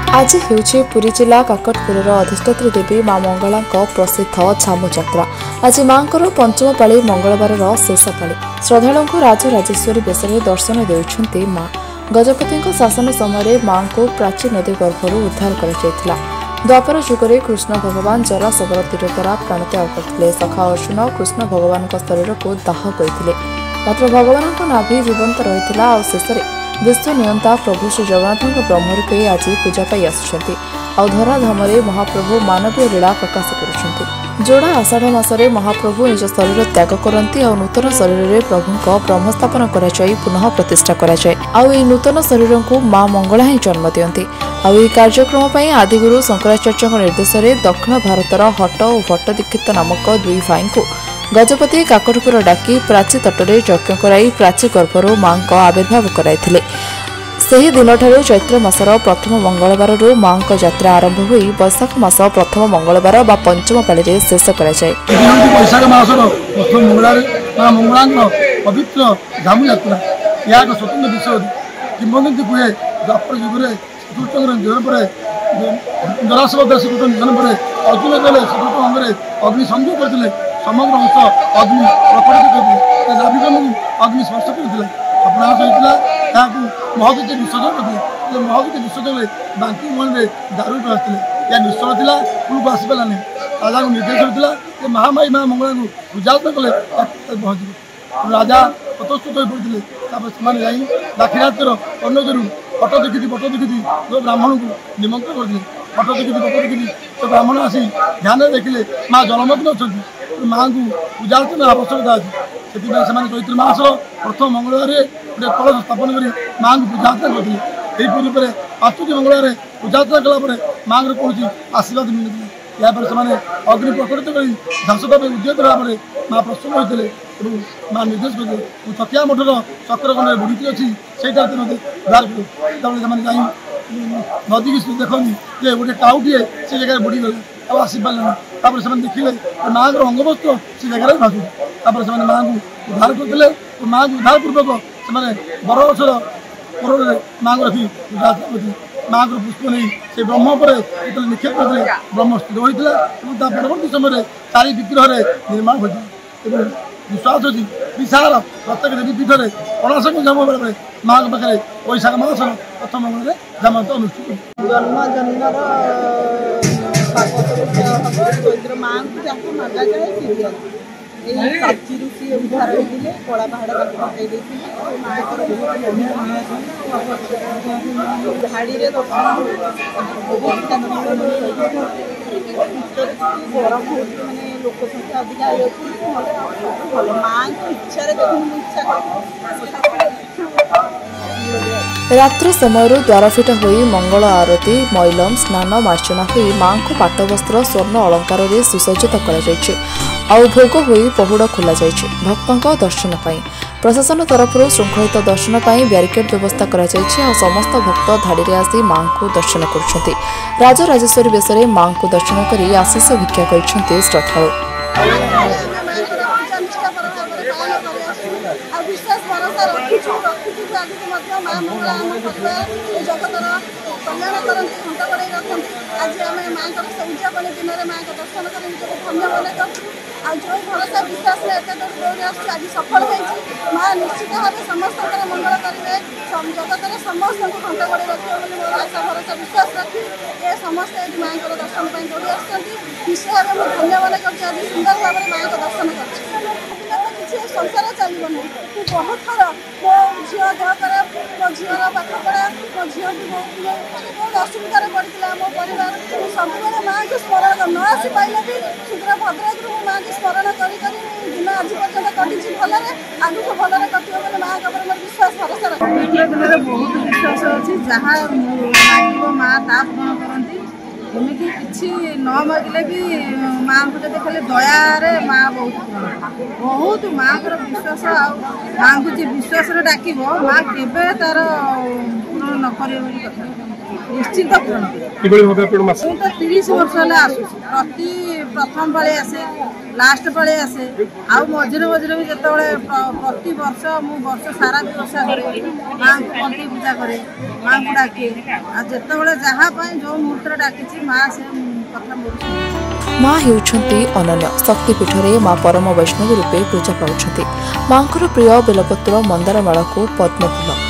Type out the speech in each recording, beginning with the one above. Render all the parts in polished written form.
आज हेउछि पुरी जिला काकटपुर अधिष्ठात्री देवी माँ मंगला प्रसिद्ध झामु यात्रा। आज माँ पंचम पाली मंगलवार शेष पाली श्रद्धालु राजराजेश्वरी बेश दर्शन देउछन्ति माँ। गजपति शासन समय माँ को प्राची नदी गर्भर उद्धार कर द्वापर जुगरे कृष्ण भगवान जरासवर तीर द्वारा प्राणत्याग करते। सखा अर्जुन कृष्ण भगवान शरीर को दाह करते, मात्र भगवान नाभि जीवंत रही और शेष विश्व नियंता प्रभु श्री जगन्नाथ ब्रह्मरूपे आज पूजा पाई आसुछन्ति। धराधाम महाप्रभु मानवीय लीला प्रकाश करुछन्ति। जोड़ा आषाढ़ मासरे महाप्रभु निज शरीर त्याग करती और नूतन शरीर में प्रभु ब्रह्मस्थापन कराई पुनः प्रतिष्ठा कराए। नूतन शरीर को माँ मंगला ही जन्म दियंती। कार्यक्रम पर आदिगुरु शंकराचार्य निर्देश में दक्षिण भारतर हट और भट्ट दीक्षित नामक दुई भाई को गजपति काकटपुर डाकी प्राची तटरे यज्ञ कराई प्राची गर्भर माँ का आविर्भाव कराइथिले। सही दिन चैत्र मासर प्रथम मंगलवार माँ यात्रा आरंभ हो बैशाख मास प्रथम मंगलवार बा पंचम पाली शेष कराए। बैशाख मासर प्रथम मंगलवार माँ मंगला पवित्र झामु यात्रा यह एक स्वतंत्र विषय किंवदंती कहे द्वापर जुगे श्रीकृष्ण निधन पर जरासवर श्रीकृष्ण निधन पर अर्जुन गले श्रीकृष्ण अंगरे अग्नि संयोग करते समग्र अंश अग्नि प्रकटित करते नाभिकन अग्नि स्पर्श करते अपनाश होता है महदूत विसर्जन करते। महदूत विसर्जन बांकी मन में दारू आसते या निश्चल था कूक आसपारानी राजा को निर्देश होता है महामाई माँ मंगला को पूजा कले पहुँचे। राजा ततस्तुत हो पड़ते से दाक्षिणात्यर अन्य पट देखी जो ब्राह्मण को निमंत्रण करते पट देखी तो ब्राह्मण आसी ध्यान देखिले माँ जलमग्न अच्छा माँ को पूजा अर्चना आवश्यकता अच्छी से चैत्र मास प्रथम मंगलवार गोटे कलश स्थापन कर माँ को पूजा अर्चना करते। यहीपरी पर 5टी मंगलवार पूजा अर्चना कलापर माँ कौन आशीर्वाद मिलता यापर से अग्नि प्रकटित कर झांसदा उद्यत भाव में माँ प्रसन्न होते माँ निर्देश करते तकिया मठर चक्रगण बुड़ी अच्छी से उद्धार कर नदी की देखनी जे गोटे टाउटे से जगह बुड़ी गले आसी पारे से देखिले माँ अंगवस्त्र से जगह भाजु से माँ को उद्धार करते। माँ को उद्धार पूर्वक से बरगछर कोर माँ को रखी पूजा करते। माँ को पुष्प नहीं से ब्रह्म पर निक्षेप करते ब्रह्म स्थिर होता परवर्ती समय 4 विग्रह निर्माण होता। विश्वास अच्छी विशाल प्रत्येक देवी पीठ में पणाशक झाम बेले माँ पाखे बैशाख मास प्रथम मंगल झाम अनुष्ठित चैत्र माँ को मांगा जाए ऋषि उद्धार होते कला पहाड़ पकई माँ झाड़ी गरम हो लोक संख्या अधिक भल माँ की इच्छा रात्र समय द्वारफिटा हो मंगल आरती मैलम स्नान मार्चना हो माँ को पाट वस्त्र स्वर्ण अलंकार में सुसज्जित कर भोग हो पहुड़ खोल भक्तों दर्शन पाई। प्रशासन तरफ श्रृंखलित दर्शन पाई ब्यारिकेड व्यवस्था कर समस्त भक्त धाड़ी आसी माँ को दर्शन कर राजराजेश्वरी बेश माँ को दर्शन कर आशीष भिक्षा कर श्रद्धालु। विश्वास भरोसा रखीचु माँ मंगला आम परिवार जगतर कल्याण करती घंटा बढ़ाई रखती। आज आम माँ उद्यापन दिन में माँ दर्शन कर निजक धन्य मन कर जो भरोसा विश्वास में एत दूर दौड़ी आज सफल होती माँ निश्चित भाव समस्त मंगल करेंगे जगतर समस्त घंटा बढ़ाई रखिए मोर आशा भरोसा विश्वास रखी ये समस्त माँ दर्शन पर दौड़ी आसती। निश्चित भाव में धन्य मन कर सुंदर भाव में माँ दर्शन कर संसार चलो नहीं बहुत थर मो झी देह खराब मो झीर पाठ पढ़ा मो झी की बहुत असुविधार पड़ा मो परिवार सब माँ को स्मरण न आसी पाइले भी शीघ्र भद्रक माँ को स्मरण कर दिन आज पर्यटन कटी भलरे आगुक भलरे कटो बोले माँ खबर मोर विश्वास भरोसा रखी बहुत विश्वास अच्छी जहाँ मांग माँ ता पूरण करती एमती किसी न मागिले भी माँ को जब खाली दया माँ बहुत माँ को विश्वास माँ को जी विश्वास डाक माँ के तार पूरण न कर निश्चित पूरण। 30 वर्ष आसूँ प्रति प्रथम पाली आसे लास्ट पाले आसे आउ मझिरे मझिरे भी जिते प्रति वर्ष मु वर्ष सारा भी ओषा करे माँ को पंथी पूजा करे माँ को डाके जिते जहाँ जो मुहूर्त डाकी माँ से कथा मोर माँ हेउछंती अनन्य शक्तिपीठ में माँ परम वैष्णवी रूपे पूजा पाउछंती। माँकर प्रिय बेलपत्र मंदार माला को पद्मफूल।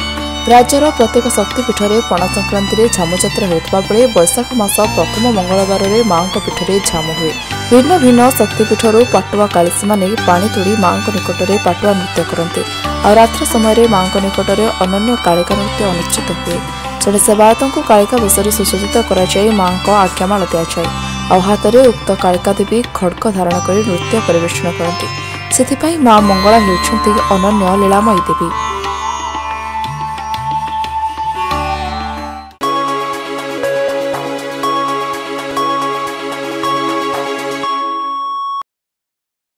राज्यर प्रत्येक शक्तिपीठ में पणा संक्रांति में झामुजात्रा होता बेले बैशाख मास प्रथम मंगलवार में माँ पीठ में झामु हुए। भिन्न भिन्न शक्तिपीठर पाटुआ कालिसी मैंने पानी तोड़ी माँ निकट में पाटुआ नृत्य करते और रात्र समय माँ निकट में अनन्य कालिका नृत्य अनुष्ठित हुए। जड़े सेवायतों को कालिका बेशरे सुसज्जित कर माँ आज्ञामाल दिजाए और हाथ में उक्त कालिका देवी खड्ग धारण कर नृत्य परिवेषण करती। से माँ मंगला हेउछंती अनन्य लीलामयी देवी।